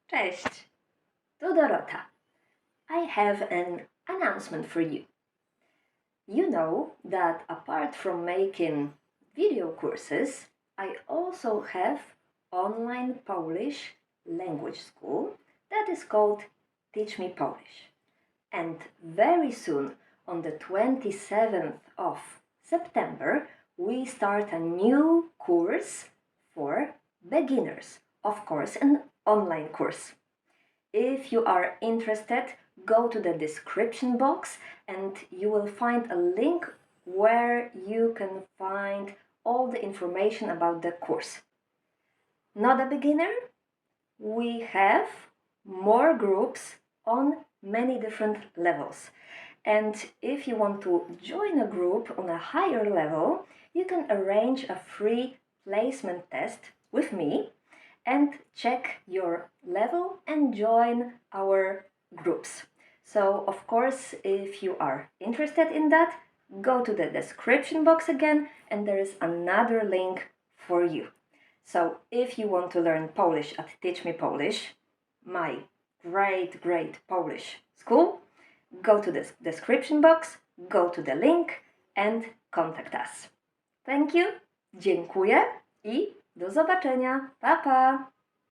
Cześć, tu Dorota. I have an announcement for you. You know that apart from making video courses, I also have online Polish language school that is called Teach Me Polish. And very soon, on the 27th of September, we start a new course for beginners. Of course, an online course. If you are interested, go to the description box and you will find a link where you can find all the information about the course. Not a beginner? We have more groups on many different levels. And if you want to join a group on a higher level, you can arrange a free placement test with me and check your level and join our groups. So, of course, if you are interested in that, go to the description box again and there is another link for you. So, if you want to learn Polish at Teach Me Polish, my great Polish school, go to the description box, go to the link and contact us. Thank you, dziękuję i do zobaczenia. Pa, pa!